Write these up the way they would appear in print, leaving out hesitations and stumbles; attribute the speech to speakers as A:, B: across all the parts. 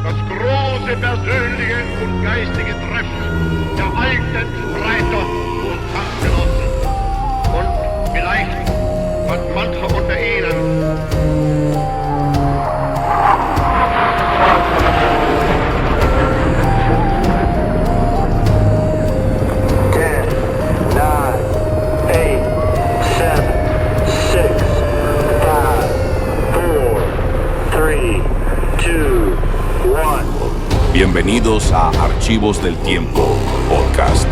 A: Das große persönliche und geistige Treffen der alten Streiter und Kampfgenossen. Und vielleicht hat mancher unter ihnen
B: Bienvenidos a Archivos del Tiempo, podcast.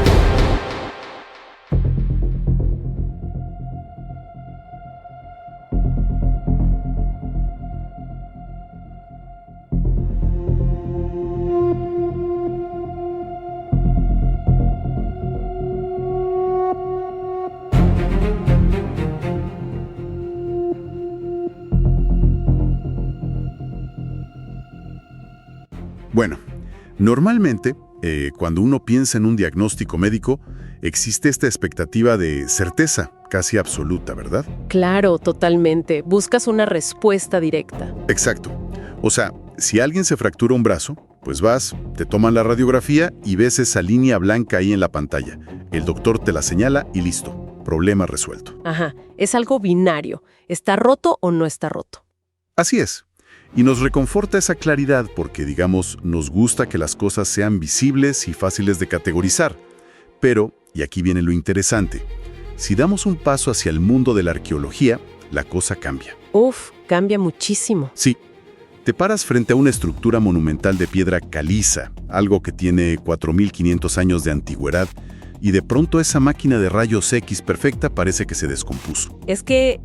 C: Bueno, normalmente, cuando uno piensa en un diagnóstico médico, existe esta expectativa de certeza, casi absoluta, ¿verdad?
D: Claro, totalmente. Buscas una respuesta directa.
C: Exacto. O sea, si alguien se fractura un brazo, pues vas, te toman la radiografía y ves esa línea blanca ahí en la pantalla. El doctor te la señala y listo. Problema resuelto.
D: Ajá, es algo binario. ¿Está roto o no está roto?
C: Así es. Y nos reconforta esa claridad porque, digamos, nos gusta que las cosas sean visibles y fáciles de categorizar. Pero, y aquí viene lo interesante, si damos un paso hacia el mundo de la arqueología, la cosa cambia.
D: Cambia muchísimo.
C: Sí, te paras frente a una estructura monumental de piedra caliza, algo que tiene 4.500 años de antigüedad, y de pronto esa máquina de rayos X perfecta parece que se descompuso.
D: Es que,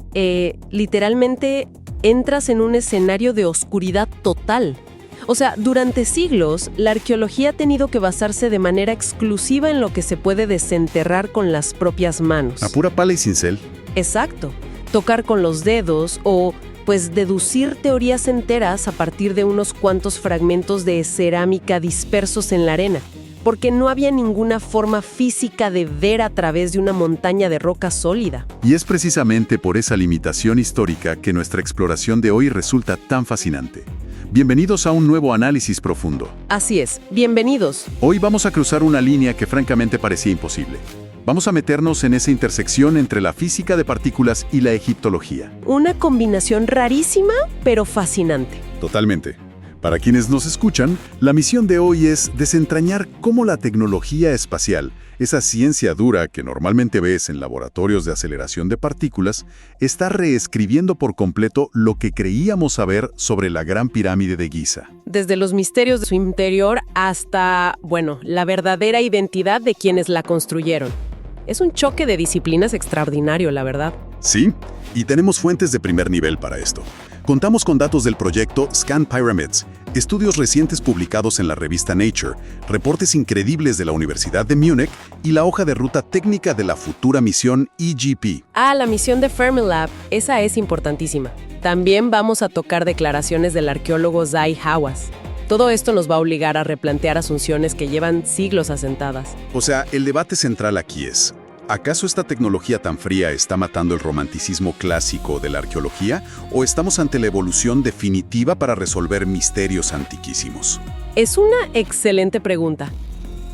D: literalmente, entras en un escenario de oscuridad total. O sea, durante siglos, la arqueología ha tenido que basarse de manera exclusiva en lo que se puede desenterrar con las propias manos.
C: A pura pala y cincel.
D: Exacto. Tocar con los dedos o, pues, deducir teorías enteras a partir de unos cuantos fragmentos de cerámica dispersos en la arena, porque no había ninguna forma física de ver a través de una montaña de roca sólida.
C: Y es precisamente por esa limitación histórica que nuestra exploración de hoy resulta tan fascinante. Bienvenidos a un nuevo análisis profundo.
D: Así es, bienvenidos.
C: Hoy vamos a cruzar una línea que francamente parecía imposible. Vamos a meternos en esa intersección entre la física de partículas y la egiptología.
D: Una combinación rarísima, pero fascinante.
C: Totalmente. Para quienes nos escuchan, la misión de hoy es desentrañar cómo la tecnología espacial, esa ciencia dura que normalmente ves en laboratorios de aceleración de partículas, está reescribiendo por completo lo que creíamos saber sobre la Gran Pirámide de Giza.
D: Desde los misterios de su interior hasta, la verdadera identidad de quienes la construyeron. Es un choque de disciplinas extraordinario, la verdad.
C: Sí, y tenemos fuentes de primer nivel para esto. Contamos con datos del proyecto Scan Pyramids, estudios recientes publicados en la revista Nature, reportes increíbles de la Universidad de Múnich y la hoja de ruta técnica de la futura misión EGP.
D: La misión de Fermilab, esa es importantísima. También vamos a tocar declaraciones del arqueólogo Zahi Hawass. Todo esto nos va a obligar a replantear asunciones que llevan siglos asentadas.
C: O sea, el debate central aquí es: ¿acaso esta tecnología tan fría está matando el romanticismo clásico de la arqueología o estamos ante la evolución definitiva para resolver misterios antiquísimos?
D: Es una excelente pregunta.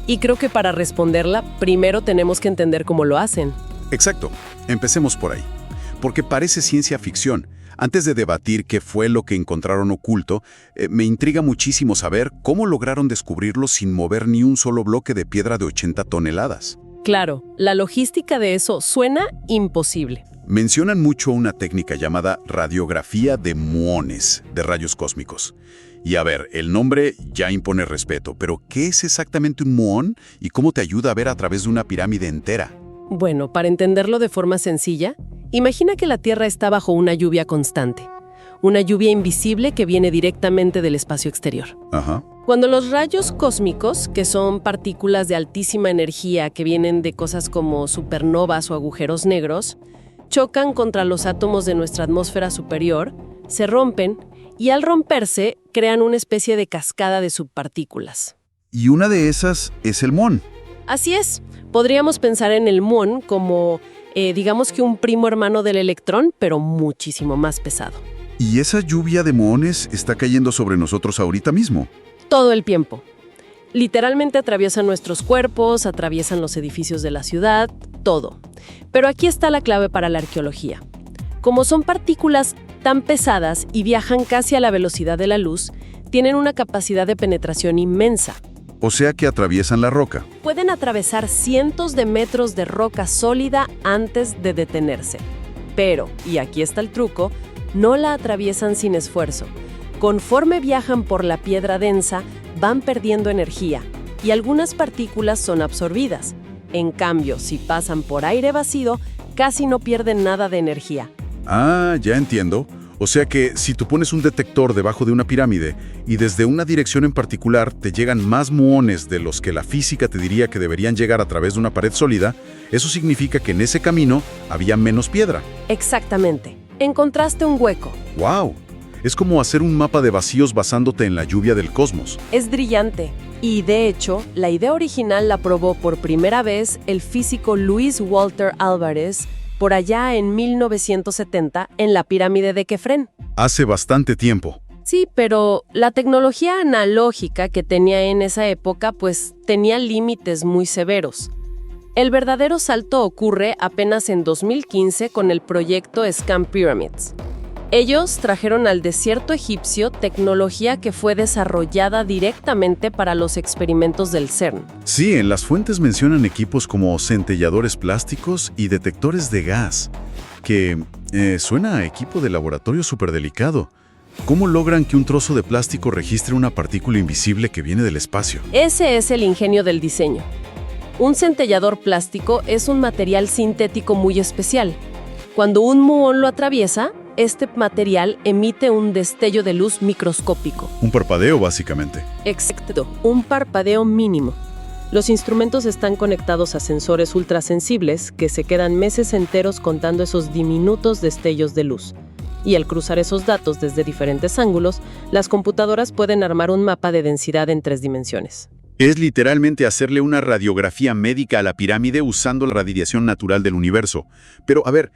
D: Y creo que para responderla, primero tenemos que entender cómo lo hacen.
C: Exacto. Empecemos por ahí. Porque parece ciencia ficción. Antes de debatir qué fue lo que encontraron oculto, me intriga muchísimo saber cómo lograron descubrirlo sin mover ni un solo bloque de piedra de 80 toneladas.
D: Claro, la logística de eso suena imposible.
C: Mencionan mucho una técnica llamada radiografía de muones, de rayos cósmicos. Y a ver, el nombre ya impone respeto, pero ¿qué es exactamente un muón y cómo te ayuda a ver a través de una pirámide entera?
D: Bueno, para entenderlo de forma sencilla, imagina que la Tierra está bajo una lluvia constante. Una lluvia invisible que viene directamente del espacio exterior.
C: Ajá.
D: Cuando los rayos cósmicos, que son partículas de altísima energía que vienen de cosas como supernovas o agujeros negros, chocan contra los átomos de nuestra atmósfera superior, se rompen y al romperse crean una especie de cascada de subpartículas.
C: Y una de esas es el muón.
D: Así es. Podríamos pensar en el muón como, digamos que un primo hermano del electrón, pero muchísimo más pesado.
C: Y esa lluvia de muones está cayendo sobre nosotros ahorita mismo.
D: todo el tiempo. Literalmente atraviesan nuestros cuerpos, atraviesan los edificios de la ciudad, todo. Pero aquí está la clave para la arqueología. Como son partículas tan pesadas y viajan casi a la velocidad de la luz, tienen una capacidad de penetración inmensa.
C: O sea que atraviesan la roca.
D: Pueden atravesar cientos de metros de roca sólida antes de detenerse. Pero, y aquí está el truco, no la atraviesan sin esfuerzo. Conforme viajan por la piedra densa, van perdiendo energía y algunas partículas son absorbidas. En cambio, si pasan por aire vacío, casi no pierden nada de energía.
C: Ah, ya entiendo. O sea que si tú pones un detector debajo de una pirámide y desde una dirección en particular te llegan más muones de los que la física te diría que deberían llegar a través de una pared sólida, eso significa que en ese camino había menos piedra.
D: Exactamente. Encontraste un hueco.
C: ¡Wow! Es como hacer un mapa de vacíos basándote en la lluvia del cosmos.
D: Es brillante. Y de hecho, la idea original la probó por primera vez el físico Luis Walter Álvarez por allá en 1970 en la pirámide de Kefren.
C: Hace bastante tiempo.
D: Sí, pero la tecnología analógica que tenía en esa época pues tenía límites muy severos. El verdadero salto ocurre apenas en 2015 con el proyecto Scan Pyramids. Ellos trajeron al desierto egipcio tecnología que fue desarrollada directamente para los experimentos del CERN.
C: Sí, en las fuentes mencionan equipos como centelladores plásticos y detectores de gas, que suena a equipo de laboratorio superdelicado. ¿Cómo logran que un trozo de plástico registre una partícula invisible que viene del espacio?
D: Ese es el ingenio del diseño. Un centellador plástico es un material sintético muy especial. Cuando un muón lo atraviesa, este material emite un destello de luz microscópico.
C: Un parpadeo, básicamente.
D: Exacto, un parpadeo mínimo. Los instrumentos están conectados a sensores ultrasensibles que se quedan meses enteros contando esos diminutos destellos de luz. Y al cruzar esos datos desde diferentes ángulos, las computadoras pueden armar un mapa de densidad en 3 dimensiones.
C: Es literalmente hacerle una radiografía médica a la pirámide usando la radiación natural del universo. Pero, a ver,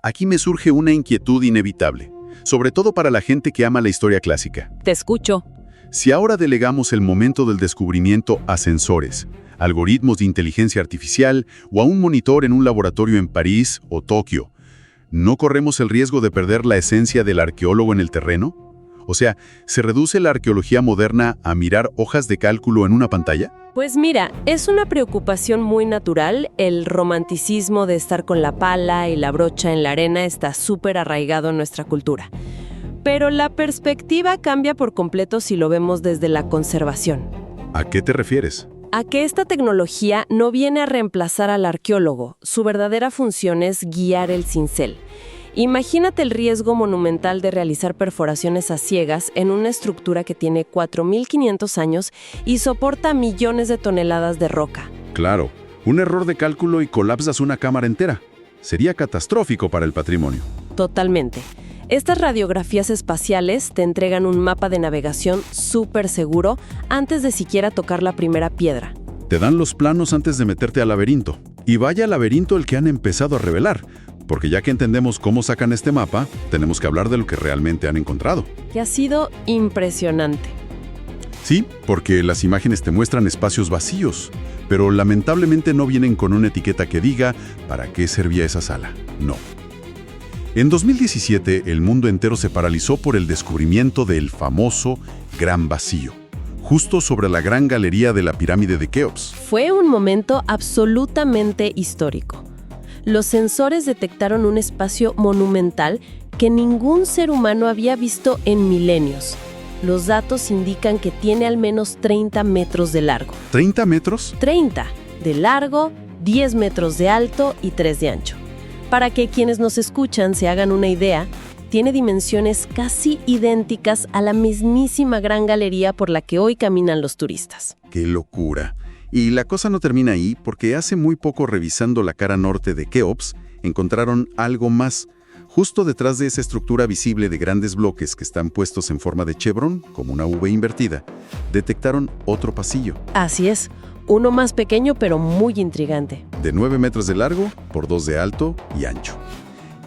C: aquí me surge una inquietud inevitable, sobre todo para la gente que ama la historia clásica.
D: Te escucho.
C: Si ahora delegamos el momento del descubrimiento a sensores, algoritmos de inteligencia artificial o a un monitor en un laboratorio en París o Tokio, ¿no corremos el riesgo de perder la esencia del arqueólogo en el terreno? O sea, ¿se reduce la arqueología moderna a mirar hojas de cálculo en una pantalla?
D: Pues mira, es una preocupación muy natural. El romanticismo de estar con la pala y la brocha en la arena está súper arraigado en nuestra cultura. Pero la perspectiva cambia por completo si lo vemos desde la conservación.
C: ¿A qué te refieres?
D: A que esta tecnología no viene a reemplazar al arqueólogo. Su verdadera función es guiar el cincel. Imagínate el riesgo monumental de realizar perforaciones a ciegas en una estructura que tiene 4.500 años y soporta millones de toneladas de roca.
C: Claro, un error de cálculo y colapsas una cámara entera. Sería catastrófico para el patrimonio.
D: Totalmente. Estas radiografías espaciales te entregan un mapa de navegación súper seguro antes de siquiera tocar la primera piedra.
C: Te dan los planos antes de meterte al laberinto. Y vaya laberinto el que han empezado a revelar. Porque ya que entendemos cómo sacan este mapa, tenemos que hablar de lo que realmente han encontrado.
D: Que ha sido impresionante.
C: Sí, porque las imágenes te muestran espacios vacíos, pero lamentablemente no vienen con una etiqueta que diga ¿para qué servía esa sala? No. En 2017, el mundo entero se paralizó por el descubrimiento del famoso Gran Vacío, justo sobre la gran galería de la pirámide de Keops.
D: Fue un momento absolutamente histórico. Los sensores detectaron un espacio monumental que ningún ser humano había visto en milenios. Los datos indican que tiene al menos 30 metros de largo.
C: ¿30 metros?
D: 30 de largo, 10 metros de alto y 3 de ancho. Para que quienes nos escuchan se hagan una idea, tiene dimensiones casi idénticas a la mismísima gran galería por la que hoy caminan los turistas.
C: ¡Qué locura! Y la cosa no termina ahí, porque hace muy poco, revisando la cara norte de Keops, encontraron algo más. Justo detrás de esa estructura visible de grandes bloques que están puestos en forma de chevron, como una V invertida, detectaron otro pasillo.
D: Así es, uno más pequeño pero muy intrigante.
C: De 9 metros de largo por 2 de alto y ancho.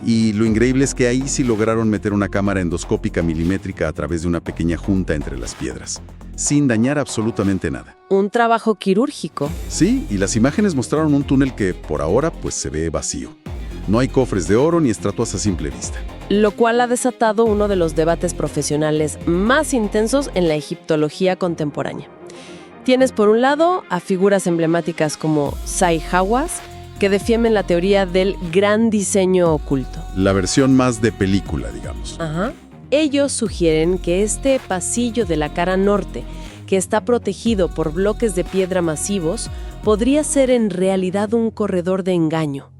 C: Y lo increíble es que ahí sí lograron meter una cámara endoscópica milimétrica a través de una pequeña junta entre las piedras. sin dañar absolutamente nada.
D: Un trabajo quirúrgico.
C: Sí, y las imágenes mostraron un túnel que, por ahora, pues se ve vacío. No hay cofres de oro ni estatuas a simple vista.
D: Lo cual ha desatado uno de los debates profesionales más intensos en la egiptología contemporánea. Tienes por un lado a figuras emblemáticas como Zahi Hawass, que defienden la teoría del gran diseño oculto.
C: La versión más de película, digamos.
D: Ajá. Ellos sugieren que este pasillo de la cara norte, que está protegido por bloques de piedra masivos, podría ser en realidad un corredor de engaño.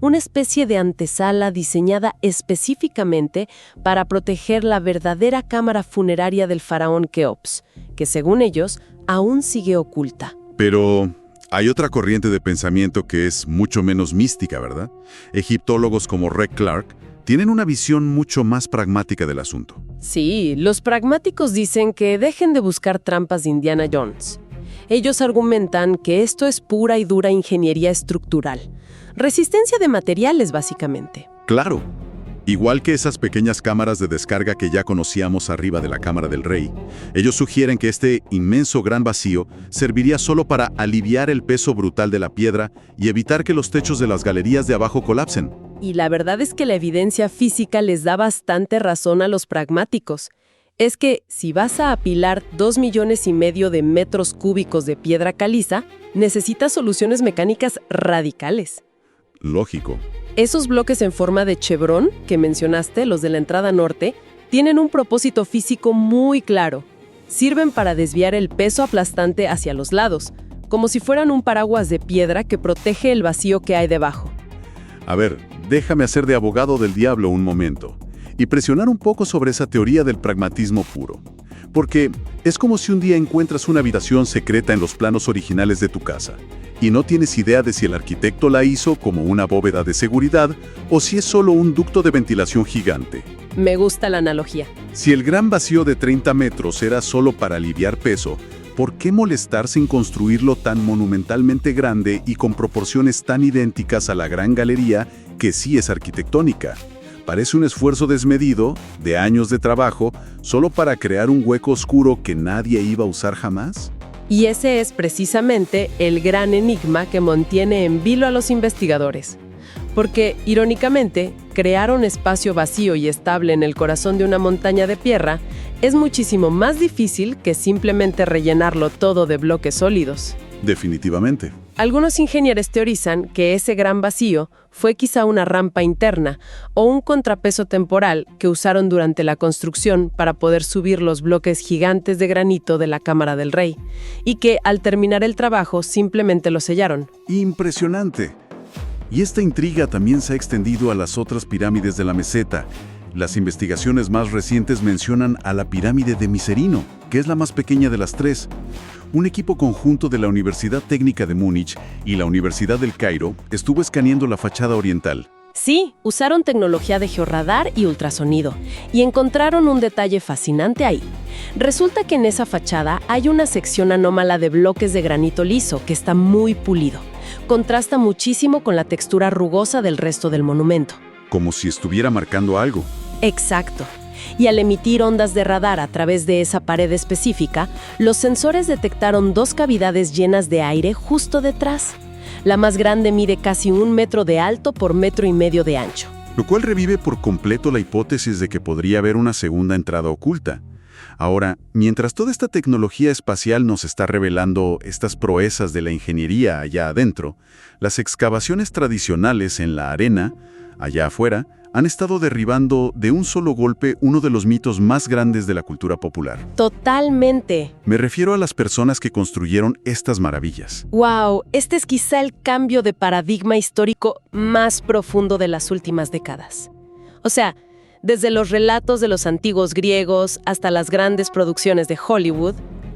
D: Una especie de antesala diseñada específicamente para proteger la verdadera cámara funeraria del faraón Keops, que según ellos aún sigue oculta.
C: Pero hay otra corriente de pensamiento que es mucho menos mística, ¿verdad? Egiptólogos como Ray Clark tienen una visión mucho más pragmática del asunto.
D: Sí, los pragmáticos dicen que dejen de buscar trampas de Indiana Jones. Ellos argumentan que esto es pura y dura ingeniería estructural. Resistencia de materiales, básicamente.
C: Claro. Igual que esas pequeñas cámaras de descarga que ya conocíamos arriba de la cámara del rey, ellos sugieren que este inmenso gran vacío serviría solo para aliviar el peso brutal de la piedra y evitar que los techos de las galerías de abajo colapsen.
D: Y la verdad es que la evidencia física les da bastante razón a los pragmáticos. Es que si vas a apilar 2,5 millones de metros cúbicos de piedra caliza, necesitas soluciones mecánicas radicales.
C: Lógico.
D: Esos bloques en forma de chevrón que mencionaste, los de la entrada norte, tienen un propósito físico muy claro. Sirven para desviar el peso aplastante hacia los lados, como si fueran un paraguas de piedra que protege el vacío que hay debajo.
C: A ver, déjame hacer de abogado del diablo un momento y presionar un poco sobre esa teoría del pragmatismo puro. Porque es como si un día encuentras una habitación secreta en los planos originales de tu casa y no tienes idea de si el arquitecto la hizo como una bóveda de seguridad o si es solo un ducto de ventilación gigante.
D: Me gusta la analogía.
C: Si el gran vacío de 30 metros era solo para aliviar peso, ¿por qué molestarse en construirlo tan monumentalmente grande y con proporciones tan idénticas a la Gran Galería que sí es arquitectónica? Parece un esfuerzo desmedido, de años de trabajo, solo para crear un hueco oscuro que nadie iba a usar jamás.
D: Y ese es precisamente el gran enigma que mantiene en vilo a los investigadores. Porque, irónicamente, crear un espacio vacío y estable en el corazón de una montaña de piedra es muchísimo más difícil que simplemente rellenarlo todo de bloques sólidos.
C: Definitivamente.
D: Algunos ingenieros teorizan que ese gran vacío fue quizá una rampa interna o un contrapeso temporal que usaron durante la construcción para poder subir los bloques gigantes de granito de la cámara del rey, y que al terminar el trabajo simplemente lo sellaron.
C: Impresionante. Y esta intriga también se ha extendido a las otras pirámides de la meseta. Las investigaciones más recientes mencionan a la pirámide de Micerino, que es la más pequeña de las tres. Un equipo conjunto de la Universidad Técnica de Múnich y la Universidad del Cairo estuvo escaneando la fachada oriental.
D: Sí, usaron tecnología de georradar y ultrasonido, y encontraron un detalle fascinante ahí. Resulta que en esa fachada hay una sección anómala de bloques de granito liso que está muy pulido. Contrasta muchísimo con la textura rugosa del resto del monumento.
C: Como si estuviera marcando algo.
D: Exacto. Y al emitir ondas de radar a través de esa pared específica, los sensores detectaron 2 cavidades llenas de aire justo detrás. La más grande mide casi 1 metro de alto por 1,5 metros de ancho.
C: Lo cual revive por completo la hipótesis de que podría haber una segunda entrada oculta. Ahora, mientras toda esta tecnología espacial nos está revelando estas proezas de la ingeniería allá adentro, las excavaciones tradicionales en la arena, allá afuera, han estado derribando de un solo golpe uno de los mitos más grandes de la cultura popular.
D: Totalmente.
C: Me refiero a las personas que construyeron estas maravillas.
D: ¡Wow! Este es quizá el cambio de paradigma histórico más profundo de las últimas décadas. O sea, desde los relatos de los antiguos griegos hasta las grandes producciones de Hollywood,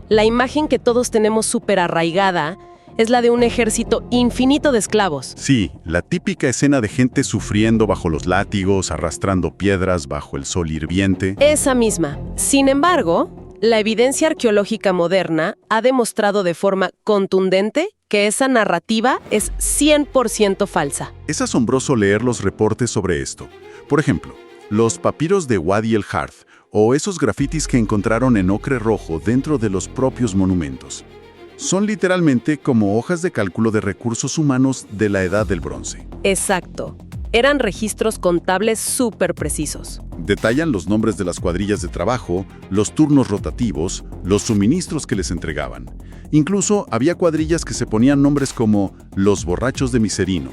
D: la imagen que todos tenemos súper arraigada es la de un ejército infinito de esclavos.
C: Sí, la típica escena de gente sufriendo bajo los látigos, arrastrando piedras bajo el sol hirviente.
D: Esa misma. Sin embargo, la evidencia arqueológica moderna ha demostrado de forma contundente que esa narrativa es 100% falsa.
C: Es asombroso leer los reportes sobre esto. Por ejemplo, los papiros de Wadi el Harth, o esos grafitis que encontraron en ocre rojo dentro de los propios monumentos. Son literalmente como hojas de cálculo de recursos humanos de la Edad del Bronce.
D: Exacto. Eran registros contables súper precisos.
C: Detallan los nombres de las cuadrillas de trabajo, los turnos rotativos, los suministros que les entregaban. Incluso había cuadrillas que se ponían nombres como los borrachos de Miserino.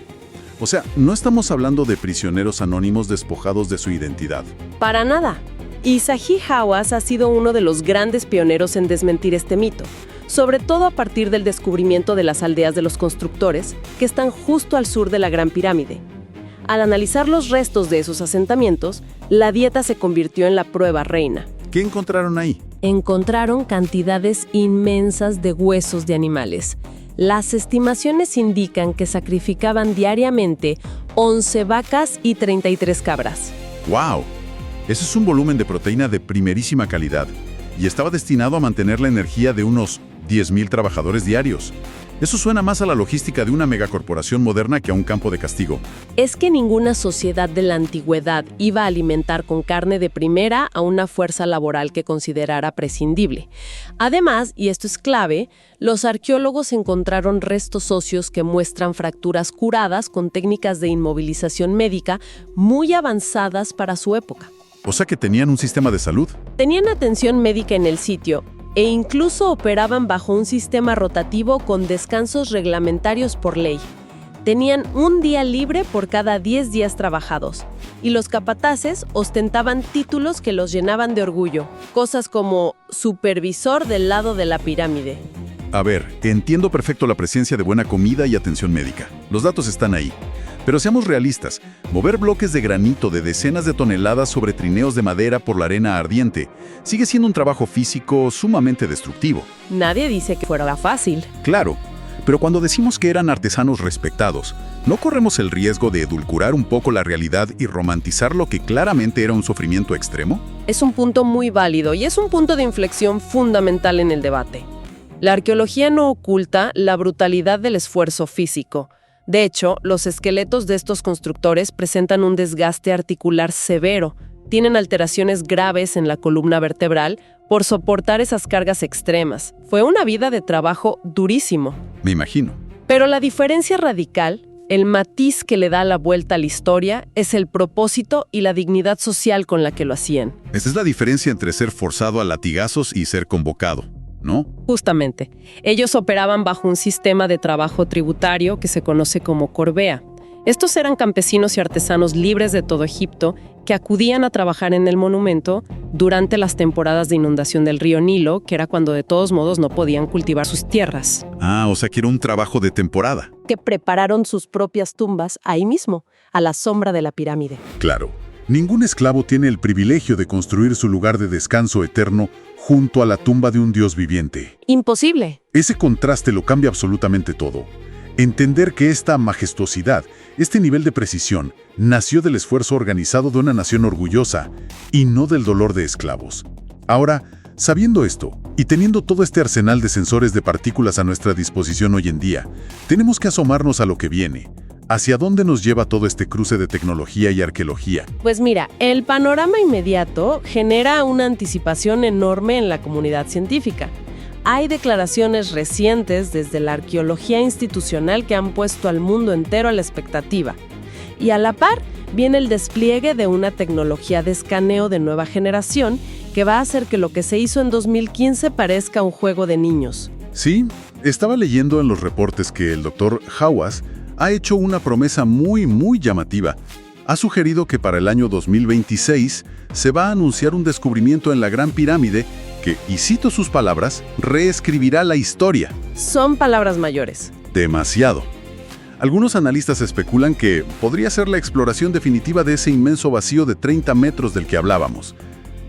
C: O sea, no estamos hablando de prisioneros anónimos despojados de su identidad.
D: Para nada. Y Zahi Hawass ha sido uno de los grandes pioneros en desmentir este mito, sobre todo a partir del descubrimiento de las aldeas de los constructores, que están justo al sur de la Gran Pirámide. Al analizar los restos de esos asentamientos, la dieta se convirtió en la prueba reina.
C: ¿Qué encontraron ahí?
D: Encontraron cantidades inmensas de huesos de animales. Las estimaciones indican que sacrificaban diariamente 11 vacas y 33 cabras.
C: ¡Wow! Ese es un volumen de proteína de primerísima calidad y estaba destinado a mantener la energía de unos 10,000 trabajadores diarios. Eso suena más a la logística de una megacorporación moderna que a un campo de castigo.
D: Es que ninguna sociedad de la antigüedad iba a alimentar con carne de primera a una fuerza laboral que considerara prescindible. Además, y esto es clave, los arqueólogos encontraron restos óseos que muestran fracturas curadas con técnicas de inmovilización médica muy avanzadas para su época.
C: O sea que tenían un sistema de salud.
D: Tenían atención médica en el sitio e incluso operaban bajo un sistema rotativo con descansos reglamentarios por ley. Tenían un día libre por cada 10 días trabajados, y los capataces ostentaban títulos que los llenaban de orgullo, cosas como supervisor del lado de la pirámide.
C: A ver, entiendo perfecto la presencia de buena comida y atención médica. Los datos están ahí. Pero seamos realistas, mover bloques de granito de decenas de toneladas sobre trineos de madera por la arena ardiente sigue siendo un trabajo físico sumamente destructivo.
D: Nadie dice que fuera fácil.
C: Claro, pero cuando decimos que eran artesanos respetados, ¿no corremos el riesgo de edulcorar un poco la realidad y romantizar lo que claramente era un sufrimiento extremo?
D: Es un punto muy válido y es un punto de inflexión fundamental en el debate. La arqueología no oculta la brutalidad del esfuerzo físico. De hecho, los esqueletos de estos constructores presentan un desgaste articular severo, tienen alteraciones graves en la columna vertebral por soportar esas cargas extremas. Fue una vida de trabajo durísimo.
C: Me imagino.
D: Pero la diferencia radical, el matiz que le da la vuelta a la historia, es el propósito y la dignidad social con la que lo hacían.
C: Esa es la diferencia entre ser forzado a latigazos y ser convocado, ¿no?
D: Justamente. Ellos operaban bajo un sistema de trabajo tributario que se conoce como corbea. Estos eran campesinos y artesanos libres de todo Egipto que acudían a trabajar en el monumento durante las temporadas de inundación del río Nilo, que era cuando de todos modos no podían cultivar sus tierras.
C: Ah, o sea que era un trabajo de temporada.
D: Que prepararon sus propias tumbas ahí mismo, a la sombra de la pirámide.
C: Claro. Ningún esclavo tiene el privilegio de construir su lugar de descanso eterno junto a la tumba de un dios viviente.
D: Imposible.
C: Ese contraste lo cambia absolutamente todo. Entender que esta majestuosidad, este nivel de precisión, nació del esfuerzo organizado de una nación orgullosa y no del dolor de esclavos. Ahora, sabiendo esto y teniendo todo este arsenal de sensores de partículas a nuestra disposición hoy en día, tenemos que asomarnos a lo que viene. ¿Hacia dónde nos lleva todo este cruce de tecnología y arqueología?
D: Pues mira, el panorama inmediato genera una anticipación enorme en la comunidad científica. Hay declaraciones recientes desde la arqueología institucional que han puesto al mundo entero a la expectativa. Y a la par, viene el despliegue de una tecnología de escaneo de nueva generación que va a hacer que lo que se hizo en 2015 parezca un juego de niños.
C: Sí, estaba leyendo en los reportes que el Dr. Hawass ha hecho una promesa muy llamativa. Ha sugerido que para el año 2026 se va a anunciar un descubrimiento en la Gran Pirámide que, y cito sus palabras, reescribirá la historia.
D: Son palabras mayores.
C: Demasiado. Algunos analistas especulan que podría ser la exploración definitiva de ese inmenso vacío de 30 metros del que hablábamos.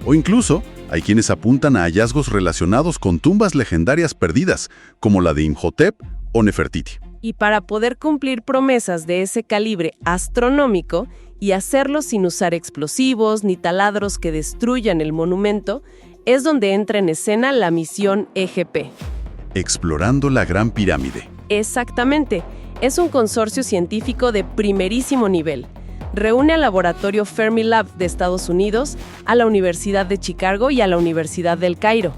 C: O incluso, hay quienes apuntan a hallazgos relacionados con tumbas legendarias perdidas, como la de Imhotep o Nefertiti.
D: Y para poder cumplir promesas de ese calibre astronómico y hacerlo sin usar explosivos ni taladros que destruyan el monumento, es donde entra en escena la misión EGP.
C: Explorando la Gran Pirámide.
D: Exactamente. Es un consorcio científico de primerísimo nivel. Reúne al laboratorio Fermilab de Estados Unidos, a la Universidad de Chicago y a la Universidad del Cairo.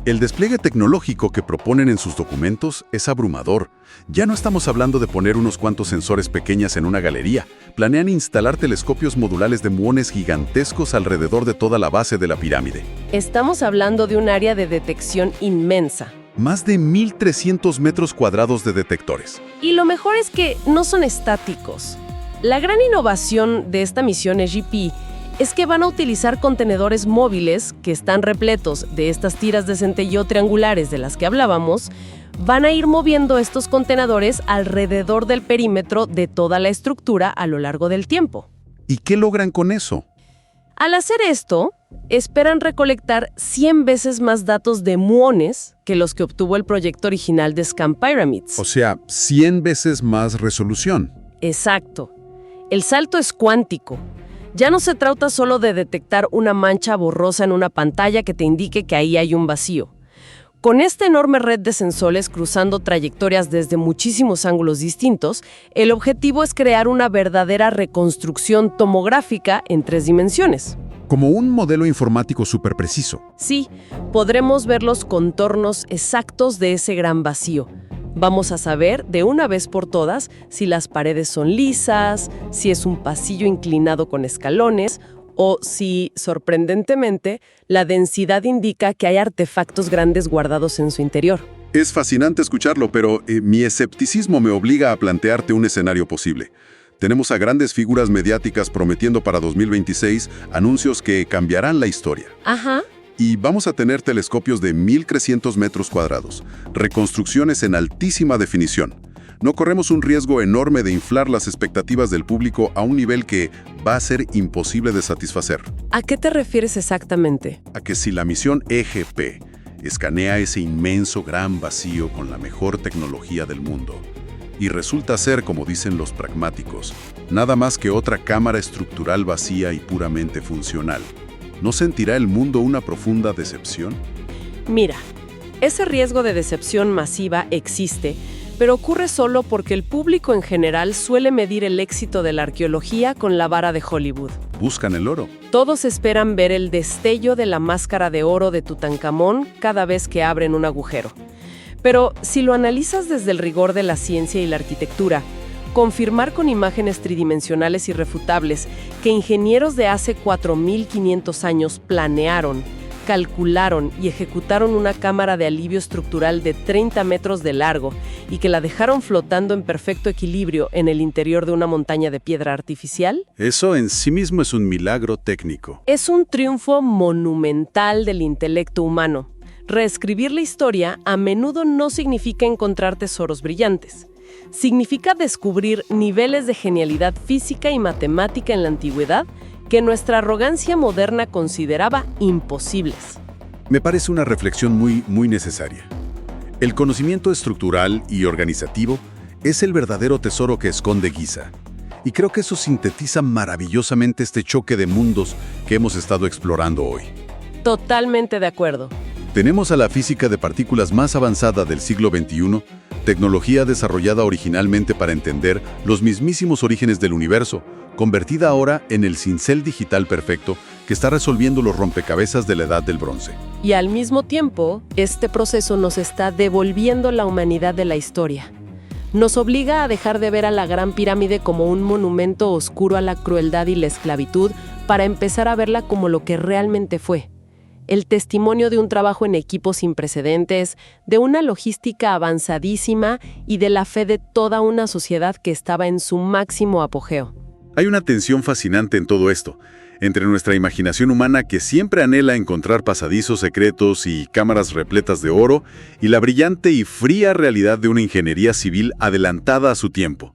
C: El despliegue tecnológico que proponen en sus documentos es abrumador. Ya no estamos hablando de poner unos cuantos sensores pequeñas en una galería. Planean instalar telescopios modulares de muones gigantescos alrededor de toda la base de la pirámide.
D: Estamos hablando de un área de detección inmensa.
C: Más de 1.300 metros cuadrados de detectores.
D: Y lo mejor es que no son estáticos. La gran innovación de esta misión EGP es que van a utilizar contenedores móviles que están repletos de estas tiras de centelleo triangulares de las que hablábamos. Van a ir moviendo estos contenedores alrededor del perímetro de toda la estructura a lo largo del tiempo.
C: ¿Y qué logran con eso?
D: Al hacer esto, esperan recolectar 100 veces más datos de muones que los que obtuvo el proyecto original de Scan Pyramids.
C: O sea, 100 veces más resolución.
D: Exacto. El salto es cuántico. Ya no se trata solo de detectar una mancha borrosa en una pantalla que te indique que ahí hay un vacío. Con esta enorme red de sensores cruzando trayectorias desde muchísimos ángulos distintos, el objetivo es crear una verdadera reconstrucción tomográfica en 3 dimensiones.
C: Como un modelo informático súper preciso.
D: Sí, podremos ver los contornos exactos de ese gran vacío. Vamos a saber de una vez por todas si las paredes son lisas, si es un pasillo inclinado con escalones o si, sorprendentemente, la densidad indica que hay artefactos grandes guardados en su interior.
C: Es fascinante escucharlo, pero mi escepticismo me obliga a plantearte un escenario posible. Tenemos a grandes figuras mediáticas prometiendo para 2026 anuncios que cambiarán la historia.
D: Ajá.
C: Y vamos a tener telescopios de 1.300 metros cuadrados, reconstrucciones en altísima definición. No corremos un riesgo enorme de inflar las expectativas del público a un nivel que va a ser imposible de satisfacer.
D: ¿A qué te refieres exactamente?
C: A que si la misión EGP escanea ese inmenso gran vacío con la mejor tecnología del mundo, y resulta ser, como dicen los pragmáticos, nada más que otra cámara estructural vacía y puramente funcional, ¿no sentirá el mundo una profunda decepción?
D: Mira, ese riesgo de decepción masiva existe, pero ocurre solo porque el público en general suele medir el éxito de la arqueología con la vara de Hollywood.
C: Buscan el oro.
D: Todos esperan ver el destello de la máscara de oro de Tutankamón cada vez que abren un agujero. Pero si lo analizas desde el rigor de la ciencia y la arquitectura, confirmar con imágenes tridimensionales irrefutables que ingenieros de hace 4.500 años planearon, calcularon y ejecutaron una cámara de alivio estructural de 30 metros de largo y que la dejaron flotando en perfecto equilibrio en el interior de una montaña de piedra artificial,
C: Eso en sí mismo es un milagro técnico.
D: es un triunfo monumental del intelecto humano. Reescribir la historia a menudo no significa encontrar tesoros brillantes. Significa descubrir niveles de genialidad física y matemática en la antigüedad que nuestra arrogancia moderna consideraba imposibles.
C: Me parece una reflexión muy necesaria. El conocimiento estructural y organizativo es el verdadero tesoro que esconde Giza. Y creo que eso sintetiza maravillosamente este choque de mundos que hemos estado explorando hoy.
D: Totalmente de acuerdo.
C: Tenemos a la física de partículas más avanzada del siglo XXI, tecnología desarrollada originalmente para entender los mismísimos orígenes del universo, convertida ahora en el cincel digital perfecto que está resolviendo los rompecabezas de la Edad del Bronce.
D: Y al mismo tiempo, este proceso nos está devolviendo la humanidad de la historia. Nos obliga a dejar de ver a la Gran Pirámide como un monumento oscuro a la crueldad y la esclavitud para empezar a verla como lo que realmente fue. El testimonio de un trabajo en equipo sin precedentes, de una logística avanzadísima y de la fe de toda una sociedad que estaba en su máximo apogeo.
C: Hay una tensión fascinante en todo esto, entre nuestra imaginación humana que siempre anhela encontrar pasadizos secretos y cámaras repletas de oro, y la brillante y fría realidad de una ingeniería civil adelantada a su tiempo.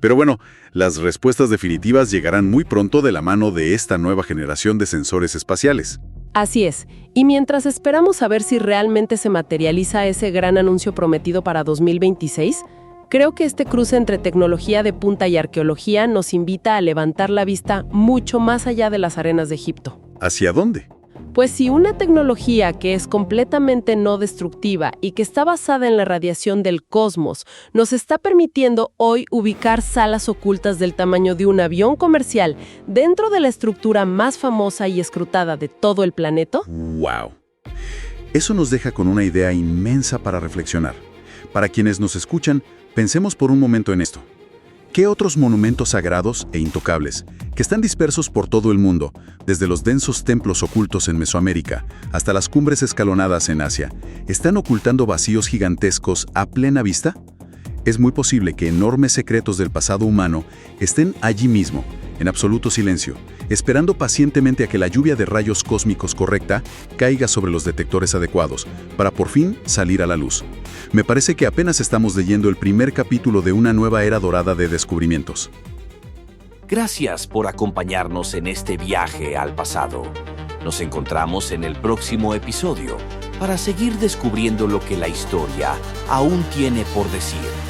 C: Pero bueno, las respuestas definitivas llegarán muy pronto de la mano de esta nueva generación de sensores espaciales.
D: Así es, y mientras esperamos a ver si realmente se materializa ese gran anuncio prometido para 2026, creo que este cruce entre tecnología de punta y arqueología nos invita a levantar la vista mucho más allá de las arenas de Egipto.
C: ¿Hacia dónde?
D: Pues si una tecnología que es completamente no destructiva y que está basada en la radiación del cosmos nos está permitiendo hoy ubicar salas ocultas del tamaño de un avión comercial dentro de la estructura más famosa y escrutada de todo el planeta,
C: ¡Wow! Eso nos deja con una idea inmensa para reflexionar. Para quienes nos escuchan, pensemos por un momento en esto. ¿Qué otros monumentos sagrados e intocables, que están dispersos por todo el mundo, desde los densos templos ocultos en Mesoamérica hasta las cumbres escalonadas en Asia, están ocultando vacíos gigantescos a plena vista? Es muy posible que enormes secretos del pasado humano estén allí mismo, en absoluto silencio, esperando pacientemente a que la lluvia de rayos cósmicos correcta caiga sobre los detectores adecuados, para por fin salir a la luz. Me parece que apenas estamos leyendo el primer capítulo de una nueva era dorada de descubrimientos.
E: Gracias por acompañarnos en este viaje al pasado. Nos encontramos en el próximo episodio para seguir descubriendo lo que la historia aún tiene por decir.